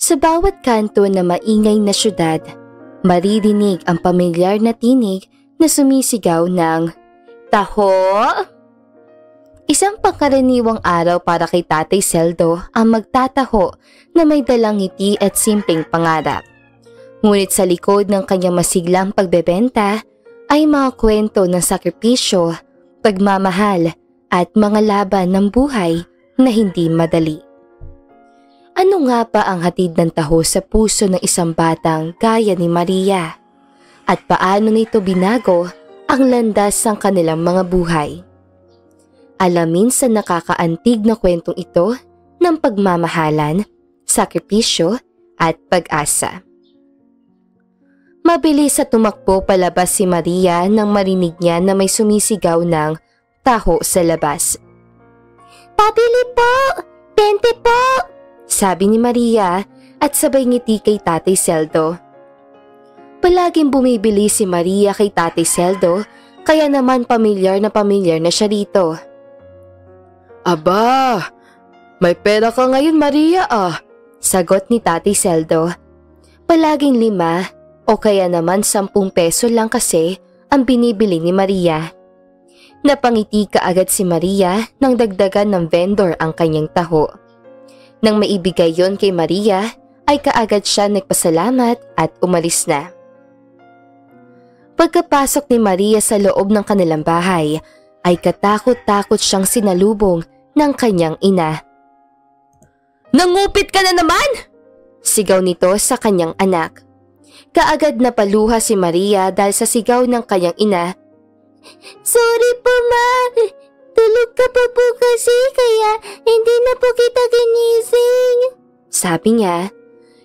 Sa bawat kanto na maingay na syudad, maririnig ang pamilyar na tinig na sumisigaw ng taho. Isang pangkaraniwang araw para kay Tatay Seldo ang magtataho na may dalang ngiti at simpleng pangarap. Ngunit sa likod ng kanyang masiglang pagbebenta ay mga kwento ng sakripisyo, pagmamahal at mga laban ng buhay na hindi madali. Ano nga pa ang hatid ng taho sa puso ng isang batang gaya ni Maria? At paano nito binago ang landas ng kanilang mga buhay? Alamin sa nakakaantig na kwentong ito ng pagmamahalan, sakripisyo at pag-asa. Mabilis sa tumakbo palabas si Maria nang marinig niya na may sumisigaw ng taho sa labas. "Pabili po! 20 po!" sabi ni Maria at sabay ngiti kay Tatay Seldo. Palaging bumibili si Maria kay Tatay Seldo kaya naman pamilyar na siya rito. "Aba, may pera ka ngayon Maria ah," sagot ni Tatay Seldo. Palaging 5 o kaya naman 10 peso lang kasi ang binibili ni Maria. Napangiti kaagad si Maria nang dagdagan ng vendor ang kanyang taho. Nang maibigay yon kay Maria ay kaagad siya nagpasalamat at umalis na. Pagkapasok ni Maria sa loob ng kanilang bahay ay katakot-takot siyang sinalubong ng kanyang ina. "Nangupit ka na naman!" sigaw nito sa kanyang anak. Kaagad na paluha si Maria dahil sa sigaw ng kanyang ina. "Sorry po ma, tulog ka pa po kasi kaya hindi na po kita ginising." Sabi niya.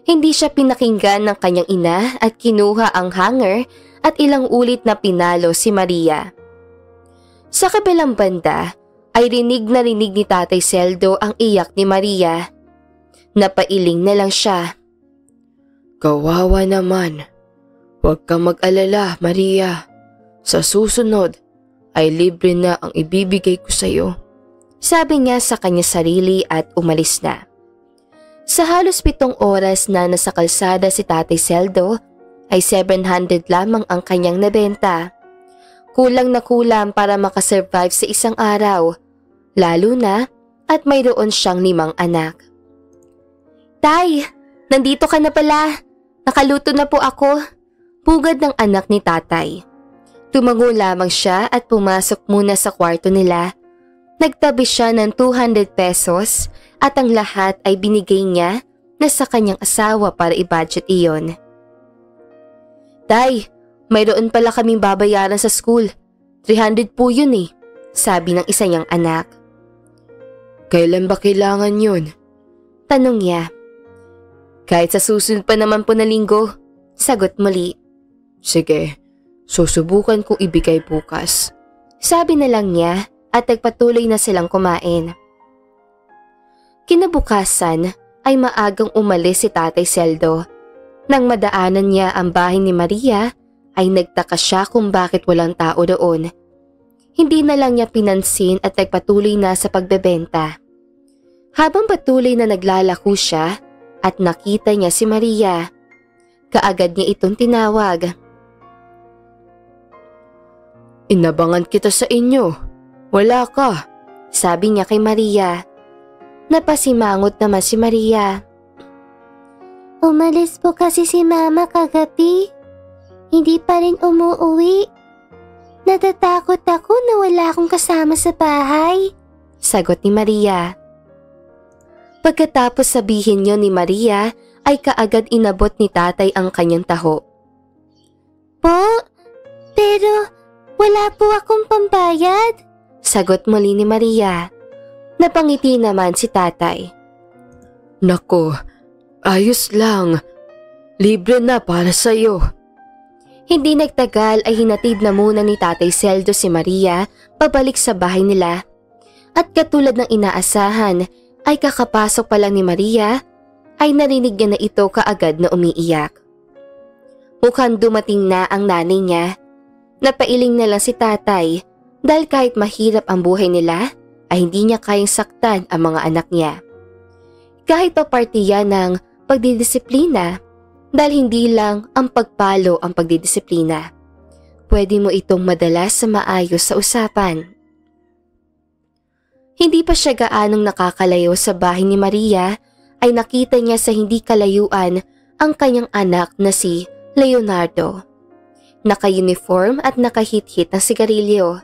Hindi siya pinakinggan ng kanyang ina at kinuha ang hanger at ilang ulit na pinalo si Maria. Sa kabilang banda ay rinig na rinig ni Tatay Seldo ang iyak ni Maria. Napailing na lang siya. "Kawawa naman. Huwag kang mag-alala Maria. Sa susunod ay libre na ang ibibigay ko sa iyo," sabi niya sa kanya sarili at umalis na. Sa halos 7 oras na nasa kalsada si Tatay Seldo ay 700 lamang ang kanyang nabenta. Kulang na kulang para makasurvive sa isang araw, lalo na at mayroon siyang 5 anak. "Tay, nandito ka na pala. Nakaluto na po ako," pugad ng anak ni Tatay. Tumango lamang siya at pumasok muna sa kwarto nila. Nagtabi siya ng 200 pesos at ang lahat ay binigay niya na sa kanyang asawa para i-budget iyon. "Tay, mayroon pala kaming babayaran sa school. 300 po yun eh," sabi ng isa niyang anak. "Kailan ba kailangan yun?" tanong niya. "Kahit sa susunod pa naman po na linggo," sagot muli. "Sige, susubukan kong ibigay bukas," sabi na lang niya at nagpatuloy na silang kumain. Kinabukasan ay maagang umalis si Tatay Seldo. Nang madaanan niya ang bahay ni Maria ay nagtaka siya kung bakit walang tao doon. Hindi na lang niya pinansin at nagpatuloy na sa pagbebenta. Habang patuloy na naglalako siya at nakita niya si Maria, kaagad niya itong tinawag. "Inabangan kita sa inyo. Wala ka," sabi niya kay Maria. Napasimangot naman si Maria. "Umalis po kasi si Mama kagabi. Hindi pa rin umuuwi. Natatakot ako na wala akong kasama sa bahay," sagot ni Maria. Pagkatapos sabihin niyo ni Maria ay kaagad inabot ni Tatay ang kanyang taho. "Po, pero wala po akong pambayad," sagot muli ni Maria. Napangiti naman si Tatay. "Nako, ayos lang. Libre na para sa iyo." Hindi nagtagal ay hinatid na muna ni Tatay Seldo si Maria pabalik sa bahay nila. At katulad ng inaasahan ay kakapasok pa lang ni Maria ay narinig niya na ito kaagad na umiiyak. Mukhang dumating na ang nanay niya. Napailing na lang si Tatay dahil kahit mahirap ang buhay nila ay hindi niya kayang saktan ang mga anak niya. Kahit pa parte yan ng pagdidisiplina dahil hindi lang ang pagpalo ang pagdidisiplina. Pwede mo itong madala sa maayos sa usapan. Hindi pa siya gaanong nakakalayo sa bahay ni Maria ay nakita niya sa hindi kalayuan ang kanyang anak na si Leonardo. Naka-uniform at nakahit-hit ng sigarilyo.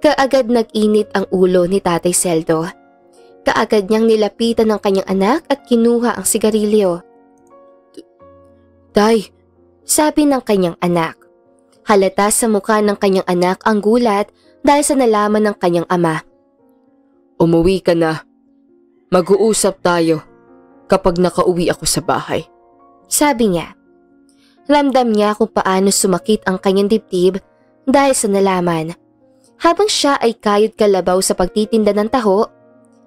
Kaagad nag-init ang ulo ni Tatay Celdo. Kaagad niyang nilapitan ng kanyang anak at kinuha ang sigarilyo. Tay, sabi ng kanyang anak. Halata sa mukha ng kanyang anak ang gulat dahil sa nalaman ng kanyang ama. Umuwi ka na. Mag-uusap tayo kapag nakauwi ako sa bahay. Sabi niya. Ramdam niya kung paano sumakit ang kanyang dibdib dahil sa nalaman. Habang siya ay kayod kalabaw sa pagtitinda ng taho,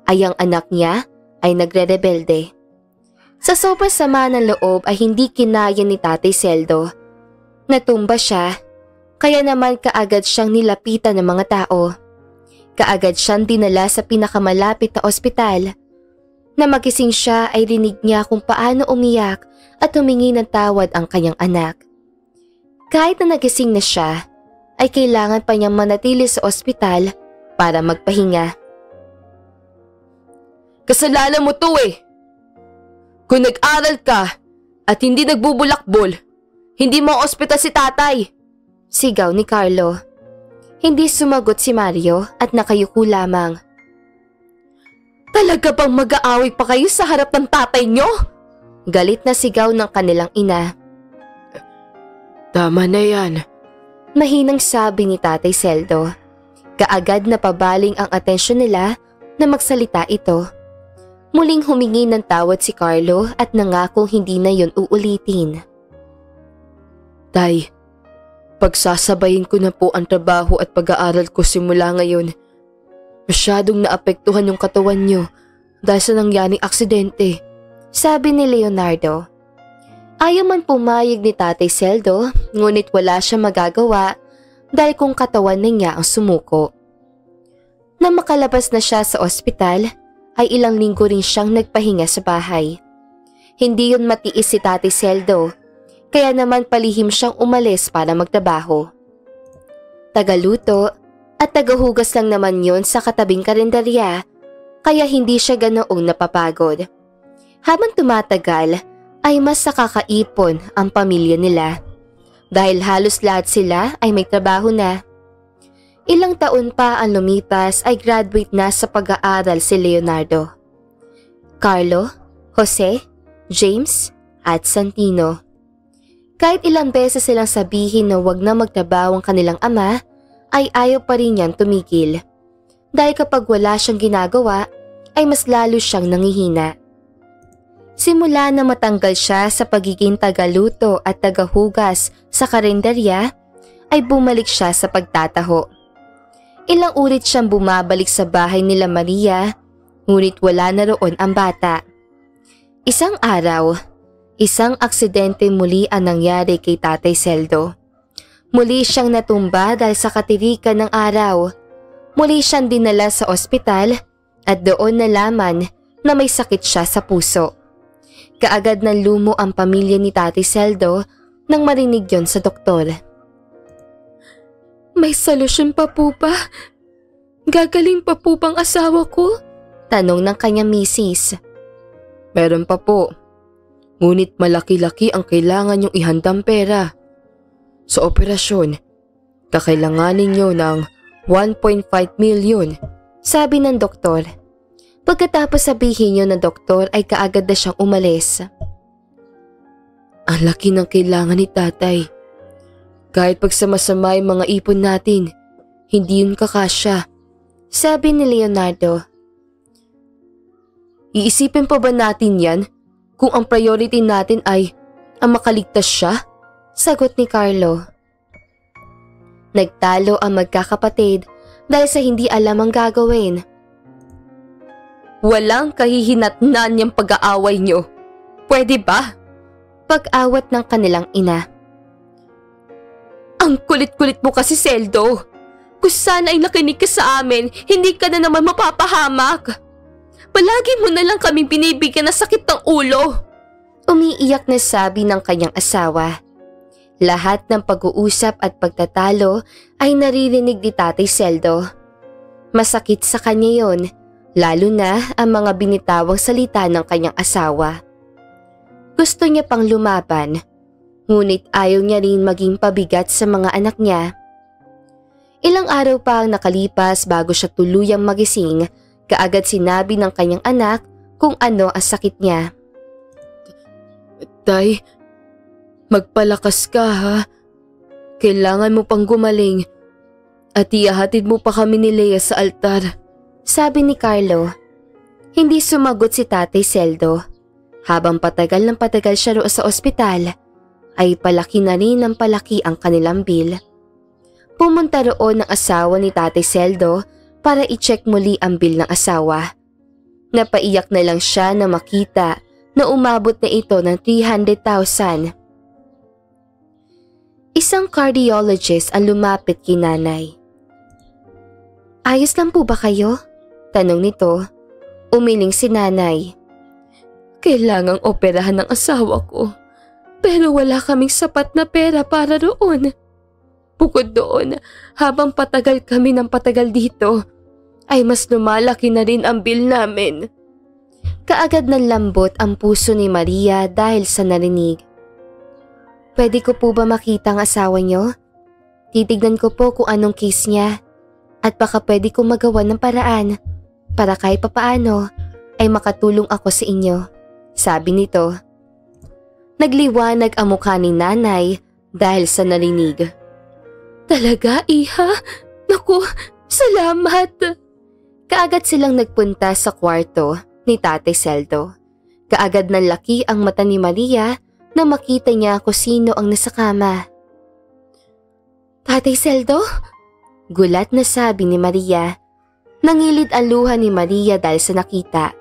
ay ang anak niya ay nagre-rebelde. Sa sobrang sama ng loob ay hindi kinaya ni Tatay Celdo. Natumba siya, kaya naman kaagad siyang nilapitan ng mga tao. Kaagad siyang dinala sa pinakamalapit na ospital. Na magising siya ay rinig niya kung paano umiyak at humingi ng tawad ang kanyang anak. Kahit na nagising na siya, ay kailangan pa niyang manatili sa ospital para magpahinga. Kasalanan mo to eh! Kung nag-aral ka at hindi nagbubulakbol, hindi mo ospital si tatay! Sigaw ni Carlo. Hindi sumagot si Mario at nakayuko lamang. Talaga bang mag-aaway pa kayo sa harap ng tatay niyo? Galit na sigaw ng kanilang ina. Tama na yan. Mahinang sabi ni Tatay Celdo. Kaagad na pabaling ang atensyon nila na magsalita ito. Muling humingi ng tawad si Carlo at nangakong hindi na yon uulitin. Tay, pagsasabayin ko na po ang trabaho at pag-aaral ko simula ngayon. Masyadong naapektuhan yung katawan niyo dahil sa nangyaring aksidente. Sabi ni Leonardo. Ayaw man pumayag ni Tatay Celdo, ngunit wala siya magagawa dahil kung katawan na niya ang sumuko. Nang makalabas na siya sa ospital, ay ilang linggo rin siyang nagpahinga sa bahay. Hindi yun matiis si Tatay Celdo, kaya naman palihim siyang umalis para magtrabaho. Tagaluto at tagahugas lang naman yun sa katabing karinderya, kaya hindi siya ganoong napapagod. Habang tumatagal, ay mas nakakaipon ang pamilya nila. Dahil halos lahat sila ay may trabaho na. Ilang taon pa ang lumipas ay graduate na sa pag-aaral si Leonardo. Carlo, Jose, James at Santino. Kahit ilang beses silang sabihin na wag na magtrabaho ang kanilang ama, ay ayaw pa rin niyang tumigil. Dahil kapag wala siyang ginagawa, ay mas lalo siyang nangihina. Simula na matanggal siya sa pagiging tagaluto at tagahugas sa karinderya, ay bumalik siya sa pagtataho. Ilang ulit siyang bumabalik sa bahay nila Maria, ngunit wala na roon ang bata. Isang araw, isang aksidente muli ang nangyari kay Tatay Celdo. Muli siyang natumba dahil sa katirikan ng araw. Muli siyang dinala sa ospital at doon nalaman na may sakit siya sa puso. Kaagad na lumo ang pamilya ni Tatay Celdo nang marinig yon sa doktor. May solusyon pa po ba? Gagaling pa po bang asawa ko? Tanong ng kanyang misis. Meron pa po. Ngunit malaki-laki ang kailangan niyong ihandang pera. Sa operasyon, kakailanganin niyo ng 1.5 million. Sabi ng doktor. Pagkatapos sabihin niyo ng doktor ay kaagad na siyang umalis. Ang laki ng kailangan ni tatay. Kahit pagsamasama yung mga ipon natin, hindi yun kakasya. Sabi ni Leonardo. Iisipin pa ba natin yan kung ang priority natin ay ang makaligtas siya? Sagot ni Carlo. Nagtalo ang magkakapatid dahil sa hindi alam ang gagawin. Walang kahihinatnan niyang pag-aaway niyo. Pwede ba? Pag-awat ng kanilang ina. Ang kulit-kulit mo kasi, Celdo. Kung sana ay nakinig ka sa amin, hindi ka na naman mapapahamak. Palagi mo na lang kaming binibigyan ng sakit ng ulo. Umiiyak na sabi ng kanyang asawa. Lahat ng pag-uusap at pagtatalo ay naririnig ni Tatay Seldo. Masakit sa kanya yon, lalo na ang mga binitawang salita ng kanyang asawa. Gusto niya pang lumaban, ngunit ayaw niya rin maging pabigat sa mga anak niya. Ilang araw pa ang nakalipas bago siya tuluyang magising, kaagad sinabi ng kanyang anak kung ano ang sakit niya. Tay, magpalakas ka ha. Kailangan mo pang gumaling at ihahatid mo pa kami ni Lea sa altar, sabi ni Carlo. Hindi sumagot si Tatay Seldo. Habang patagal ng patagal siya roon sa ospital, ay palaki na rin ng palaki ang kanilang bill. Pumunta roon ang asawa ni Tatay Seldo para i-check muli ang bill ng asawa. Napaiyak na lang siya na makita na umabot na ito ng 300,000. Isang cardiologist ang lumapit kay nanay. Ayos lang po ba kayo? Tanong nito. Umiling si nanay. Kailangang operahan ng asawa ko, pero wala kaming sapat na pera para roon. Bukod doon, habang patagal kami ng patagal dito, ay mas lumalaki na rin ang bill namin. Kaagad ng lambot ang puso ni Maria dahil sa narinig. Pwede ko po ba makita ang asawa niyo? Titignan ko po kung anong case niya at baka pwede kong magawa ng paraan para kahit papaano ay makatulong ako sa inyo, sabi nito. Nagliwanag ang mukha ni nanay dahil sa narinig. Talaga, iha? Naku, salamat! Kaagad silang nagpunta sa kwarto ni Tatay Seldo. Kaagad nanlaki ang mata ni Maria na makita niya kung sino ang nasa kama. Tatay Seldo? Gulat na sabi ni Maria. Nangilid ang luha ni Maria dahil sa nakita.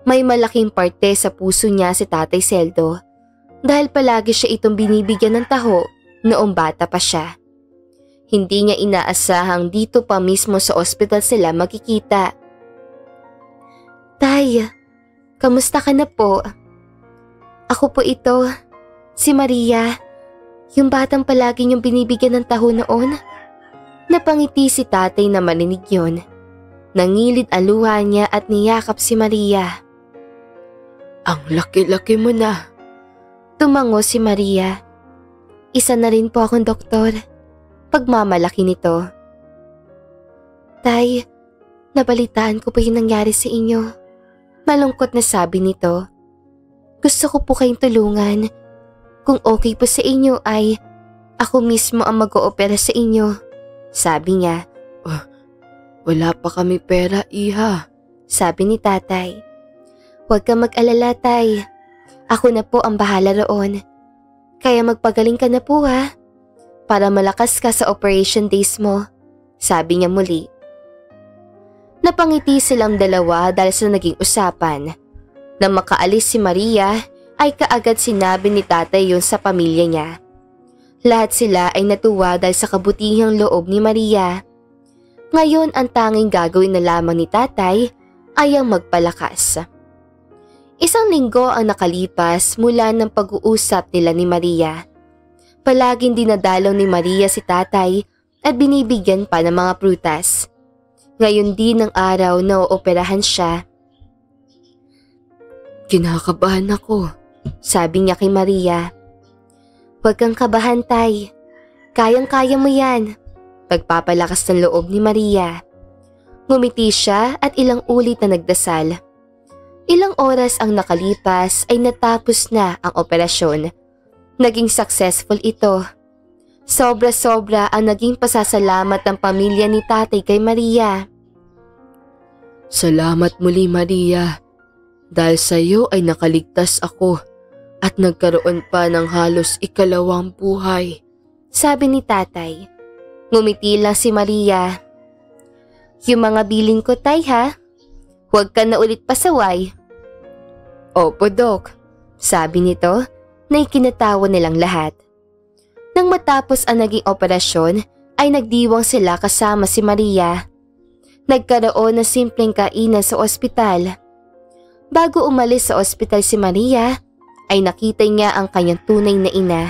May malaking parte sa puso niya si Tatay Seldo dahil palagi siya itong binibigyan ng taho noong bata pa siya. Hindi niya inaasahang dito pa mismo sa ospital sila magkikita. Tay, kamusta ka na po? Ako po ito, si Maria, yung batang palagi niyong binibigyan ng taho noon. Napangiti si tatay na marinig yun. Nangilid ang luha niya at niyakap si Maria. Ang laki-laki mo na. Tumango si Maria. Isa na rin po akong doktor. Pagmamalaki nito. Tay, nabalitaan ko po yung nangyari sa inyo. Malungkot na sabi nito. Gusto ko po kayong tulungan. Kung okay po sa inyo ay ako mismo ang mag-oopera sa inyo, sabi niya. Wala pa kami pera, iha, sabi ni tatay. Huwag kang mag-alala, tay. Ako na po ang bahala roon. Kaya magpagaling ka na po ha. Para malakas ka sa operation days mo, sabi niya muli. Napangiti silang dalawa dahil sa naging usapan. Nang makaalis si Maria, ay kaagad sinabi ni tatay yun sa pamilya niya. Lahat sila ay natuwa dahil sa kabutihang loob ni Maria. Ngayon ang tanging gagawin na lamang ni tatay ay ang magpalakas. Isang linggo ang nakalipas mula ng pag-uusap nila ni Maria. Palaging dinadalaw ni Maria si tatay at binibigyan pa ng mga prutas. Ngayon din ang araw na ooperahan siya. Kinakabahan ako, sabi niya kay Maria. Huwag kang kabahan, tay. Kayang-kaya mo yan. Pagpapalakas ng loob ni Maria. Ngumiti siya at ilang ulit na nagdasal. Ilang oras ang nakalipas ay natapos na ang operasyon. Naging successful ito. Sobra-sobra ang naging pasasalamat ng pamilya ni tatay kay Maria. Salamat muli, Maria. Dahil sa iyo ay nakaligtas ako at nagkaroon pa ng halos ikalawang buhay, sabi ni tatay. Ngumiti lang si Maria. Yung mga bilin ko, tay ha? Huwag ka na ulit pasaway. Opo, Dok, sabi nito na ikinatawa nilang lahat. Nang matapos ang naging operasyon ay nagdiwang sila kasama si Maria. Nagkaroon ng simpleng kainan sa ospital. Bago umalis sa ospital si Maria ay nakita niya ang kanyang tunay na ina.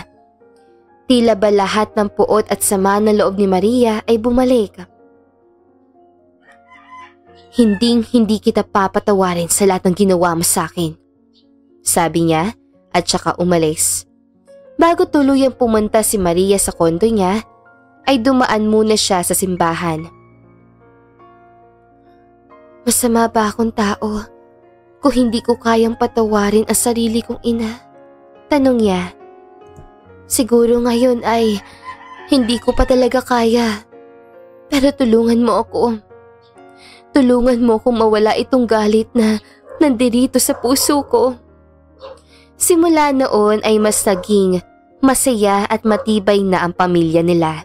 Tila ba lahat ng puot at sama ng loob ni Maria ay bumalik. Hindi kita papatawarin sa lahat ng ginawa mo sa akin, sabi niya at saka umalis. Bago tuluyang pumunta si Maria sa kondo niya, ay dumaan muna siya sa simbahan. Masama ba akong tao kung hindi ko kayang patawarin ang sarili kong ina? Tanong niya. Siguro ngayon ay hindi ko pa talaga kaya. Pero tulungan mo ako. Tulungan mo kung mawala itong galit na nandirito sa puso ko. Simula noon ay mas naging masaya at matibay na ang pamilya nila.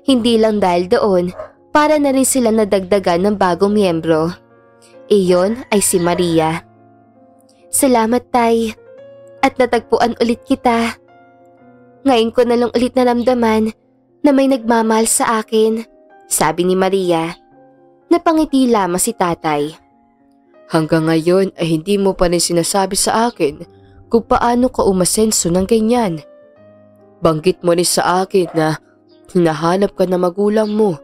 Hindi lang dahil doon, para na rin sila nadagdagan ng bagong miyembro. Iyon ay si Maria. Salamat, Tay. At natagpuan ulit kita. Ngayon ko na lang ulit naramdaman na may nagmamahal sa akin, sabi ni Maria. Napangiti lamang si Tatay. Hanggang ngayon ay hindi mo pa rin sinasabi sa akin kung paano ka umasenso ng ganyan. Banggit mo rin sa akin na hinahanap ka na magulang mo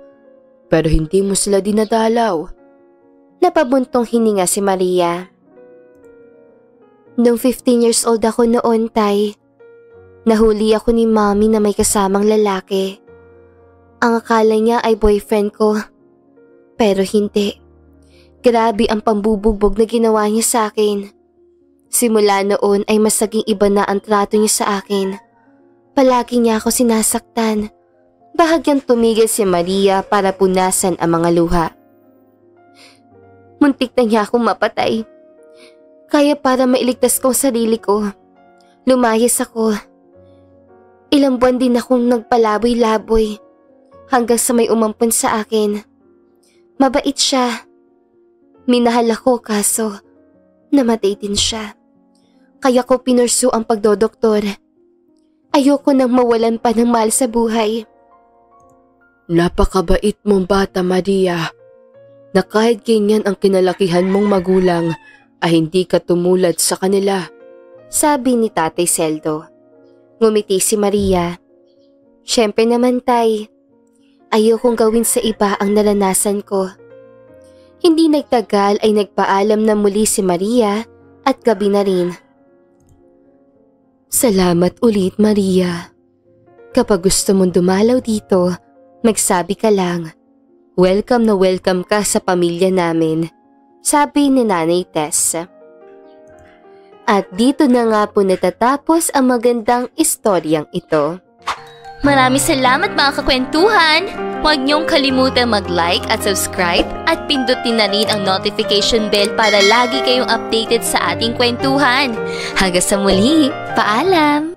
pero hindi mo sila dinadalaw. Napabuntong hininga si Maria. Nung 15 years old ako noon, Tay, nahuli ako ni Mommy na may kasamang lalaki. Ang akala niya ay boyfriend ko. Pero hindi. Grabe ang pambubugbog na ginawa niya sa akin. Simula noon ay mas naging iba na ang trato niya sa akin. Palagi niya ako sinasaktan. Bahagyang tumigil si Maria para punasan ang mga luha. Muntik na niya akong mapatay. Kaya para mailigtas ko ang sarili ko, lumayas ako. Ilang buwan din akong nagpalaboy-laboy hanggang sa may umampon sa akin. Mabait siya. Minahal ako kaso namatay din siya. Kaya ko pinursu ang pagdodoktor. Ayoko nang mawalan pa ng mahal sa buhay. Napakabait mong bata, Maria. Na kahit ganyan ang kinalakihan mong magulang ay hindi ka tumulad sa kanila, sabi ni Tatay Celdo. Ngumiti si Maria. Siyempre naman, Tay. Ayokong gawin sa iba ang naranasan ko. Hindi nagtagal ay nagpaalam na muli si Maria at gabi na rin. Salamat ulit, Maria. Kapag gusto mong dumalaw dito, magsabi ka lang. Welcome na welcome ka sa pamilya namin, sabi ni Nanay Tess. At dito na nga po natatapos ang magandang istoryang ito. Maraming salamat mga kakwentuhan! Huwag niyong kalimutan mag-like at subscribe at pindutin na rin ang notification bell para lagi kayong updated sa ating kwentuhan. Hanggang sa muli, paalam!